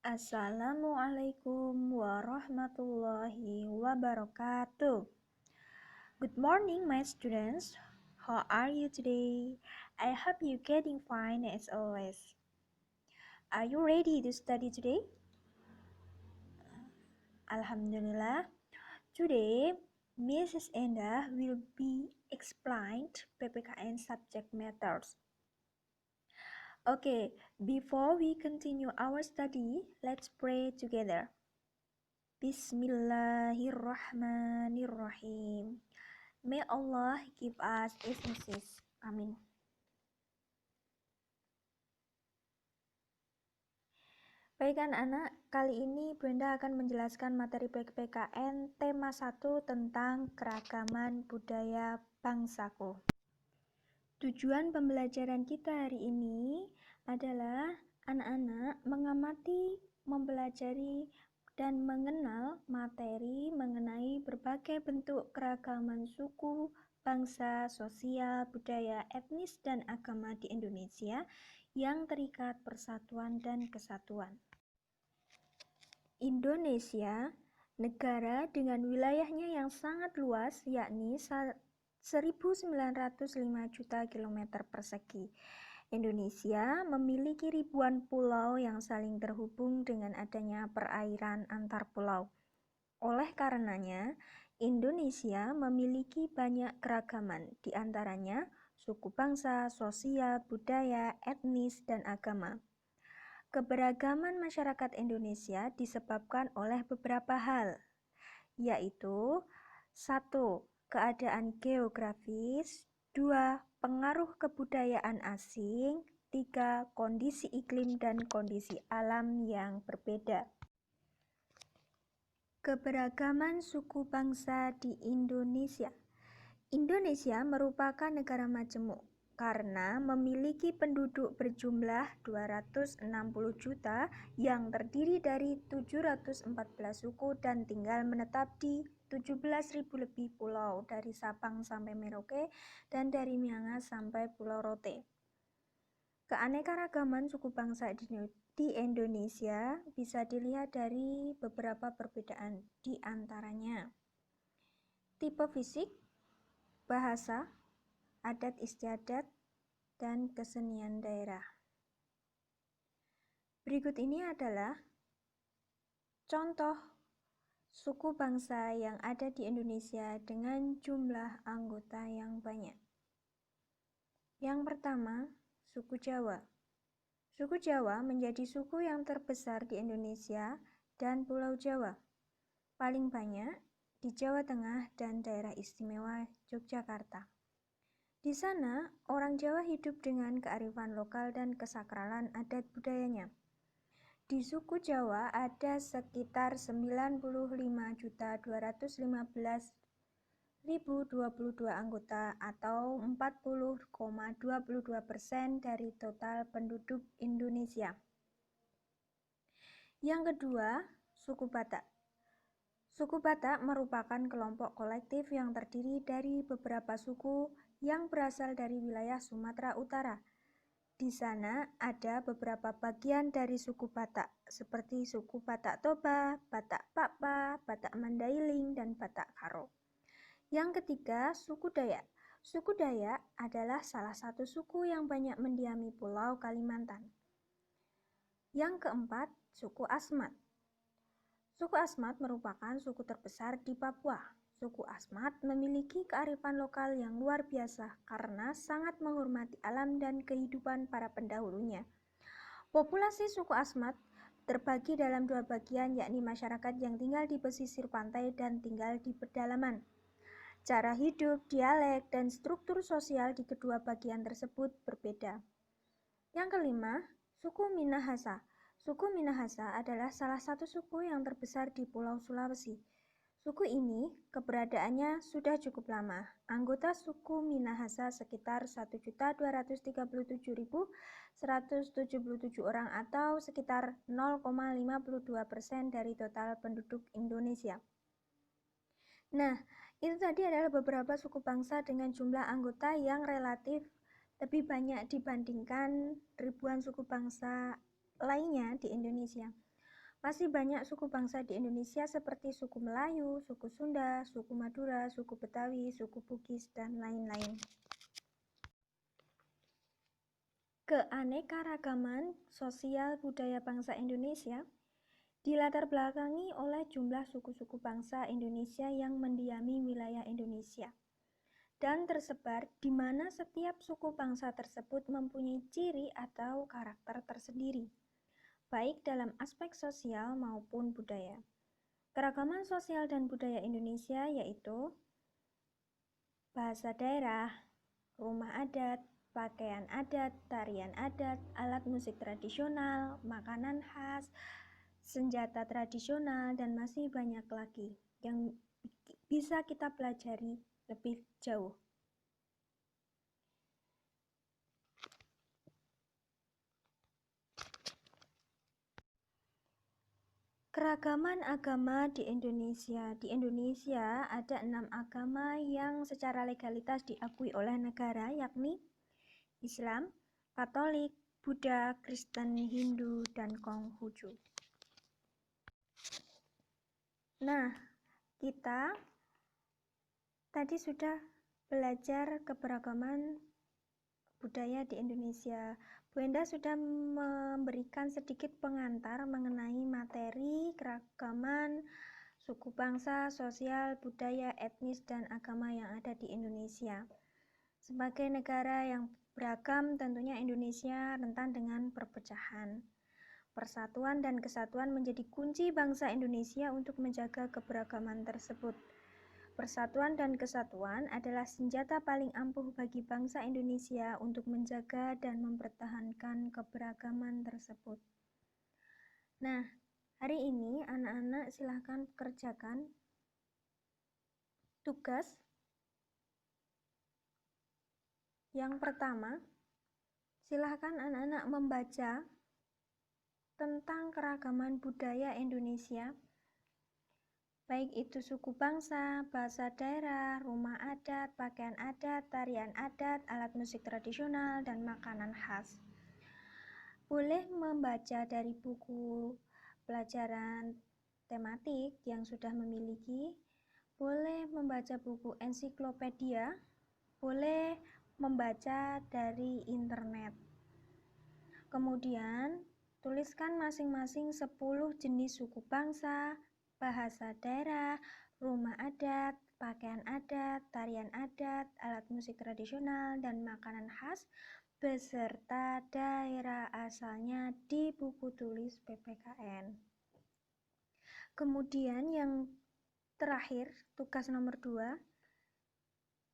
Assalamualaikum warahmatullahi wabarakatuh. Good morning, my students. How are you today? I hope you're getting fine as always. Are you ready to study today? Alhamdulillah. Today, Mrs. Enda will be explained PPKN subject matters. Okay, before we continue our study, let's pray together. Bismillahirrahmanirrahim. May Allah give us His mercies. Amin. Baik anak-anak, kali ini Bunda akan menjelaskan materi PPKN tema 1 tentang keragaman budaya bangsaku. Tujuan pembelajaran kita hari ini adalah anak-anak mengamati, mempelajari, dan mengenal materi mengenai berbagai bentuk keragaman suku, bangsa, sosial, budaya, etnis, dan agama di Indonesia yang terikat persatuan dan kesatuan. Indonesia, negara dengan wilayahnya yang sangat luas, yakni 1.905 juta kilometer persegi. Indonesia memiliki ribuan pulau yang saling terhubung dengan adanya perairan antar pulau. Oleh karenanya, Indonesia memiliki banyak keragaman, di antaranya suku bangsa, sosial, budaya, etnis, dan agama. Keberagaman masyarakat Indonesia disebabkan oleh beberapa hal, yaitu 1. Keadaan geografis, 2. Pengaruh kebudayaan asing, 3. Kondisi iklim dan kondisi alam yang berbeda. Keberagaman suku bangsa di Indonesia. Indonesia merupakan negara majemuk karena memiliki penduduk berjumlah 260 juta yang terdiri dari 714 suku dan tinggal menetap di 17.000 lebih pulau dari Sabang sampai Merauke dan dari Miangas sampai Pulau Rote. Keanekaragaman suku bangsa di Indonesia bisa dilihat dari beberapa perbedaan, di antaranya tipe fisik, bahasa, adat istiadat, dan kesenian daerah. Berikut ini adalah contoh suku bangsa yang ada di Indonesia dengan jumlah anggota yang banyak. Yang pertama, suku Jawa. Suku Jawa menjadi suku yang terbesar di Indonesia dan Pulau Jawa. Paling banyak di Jawa Tengah dan daerah istimewa Yogyakarta. Di sana, orang Jawa hidup dengan kearifan lokal dan kesakralan adat budayanya. Di suku Jawa ada sekitar 95.215.022 anggota atau 40,22% dari total penduduk Indonesia. Yang kedua, suku Batak. Suku Batak merupakan kelompok kolektif yang terdiri dari beberapa suku yang berasal dari wilayah Sumatera Utara. Di sana ada beberapa bagian dari suku Batak, seperti suku Batak Toba, Batak Pakpa, Batak Mandailing, dan Batak Karo. Yang ketiga, suku Dayak. Suku Dayak adalah salah satu suku yang banyak mendiami Pulau Kalimantan. Yang keempat, suku Asmat. Suku Asmat merupakan suku terbesar di Papua. Suku Asmat memiliki kearifan lokal yang luar biasa karena sangat menghormati alam dan kehidupan para pendahulunya. Populasi suku Asmat terbagi dalam dua bagian, yakni masyarakat yang tinggal di pesisir pantai dan tinggal di pedalaman. Cara hidup, dialek, dan struktur sosial di kedua bagian tersebut berbeda. Yang kelima, suku Minahasa. Suku Minahasa adalah salah satu suku yang terbesar di Pulau Sulawesi. Suku ini keberadaannya sudah cukup lama. Anggota suku Minahasa sekitar 1.237.177 orang atau sekitar 0,52% dari total penduduk Indonesia. Nah, itu tadi adalah beberapa suku bangsa dengan jumlah anggota yang relatif lebih banyak dibandingkan ribuan suku bangsa lainnya di Indonesia. Masih banyak suku bangsa di Indonesia seperti suku Melayu, suku Sunda, suku Madura, suku Betawi, suku Bugis, dan lain-lain. Keanekaragaman sosial budaya bangsa Indonesia dilatar belakangi oleh jumlah suku-suku bangsa Indonesia yang mendiami wilayah Indonesia dan tersebar di mana setiap suku bangsa tersebut mempunyai ciri atau karakter tersendiri, baik dalam aspek sosial maupun budaya. Keragaman sosial dan budaya Indonesia yaitu bahasa daerah, rumah adat, pakaian adat, tarian adat, alat musik tradisional, makanan khas, senjata tradisional, dan masih banyak lagi yang bisa kita pelajari lebih jauh. Keragaman agama di Indonesia. Di Indonesia ada 6 agama yang secara legalitas diakui oleh negara, yakni Islam, Katolik, Buddha, Kristen, Hindu, dan Konghucu. Nah, kita tadi sudah belajar keberagaman budaya di Indonesia. Bu Enda sudah memberikan sedikit pengantar mengenai materi keragaman suku bangsa, sosial, budaya, etnis, dan agama yang ada di Indonesia. Sebagai negara yang beragam, tentunya Indonesia rentan dengan perpecahan. Persatuan dan kesatuan menjadi kunci bangsa Indonesia untuk menjaga keberagaman tersebut. Persatuan dan kesatuan adalah senjata paling ampuh bagi bangsa Indonesia untuk menjaga dan mempertahankan keberagaman tersebut. Nah, hari ini anak-anak silahkan kerjakan tugas. Yang pertama, silahkan anak-anak membaca tentang keragaman budaya Indonesia, baik itu suku bangsa, bahasa daerah, rumah adat, pakaian adat, tarian adat, alat musik tradisional, dan makanan khas. Boleh membaca dari buku pelajaran tematik yang sudah memiliki, boleh membaca buku ensiklopedia, boleh membaca dari internet. Kemudian, tuliskan masing-masing 10 jenis suku bangsa, bahasa daerah, rumah adat, pakaian adat, tarian adat, alat musik tradisional, dan makanan khas, beserta daerah asalnya di buku tulis PPKN. Kemudian yang terakhir, tugas nomor 2,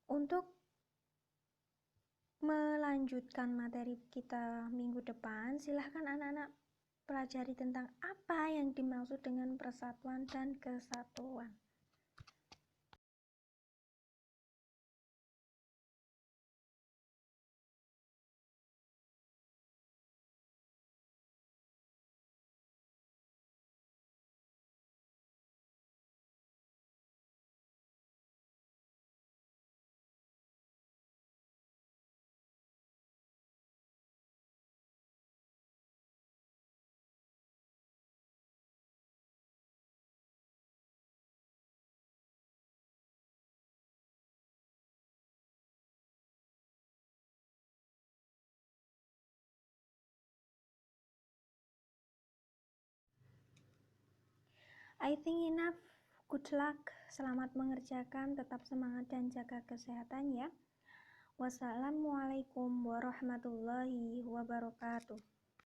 untuk melanjutkan materi kita minggu depan, silahkan anak-anak pelajari tentang apa yang dimaksud dengan persatuan dan kesatuan. I think enough. Good luck. Selamat mengerjakan. Tetap semangat dan jaga kesehatan ya. Wassalamualaikum warahmatullahi wabarakatuh.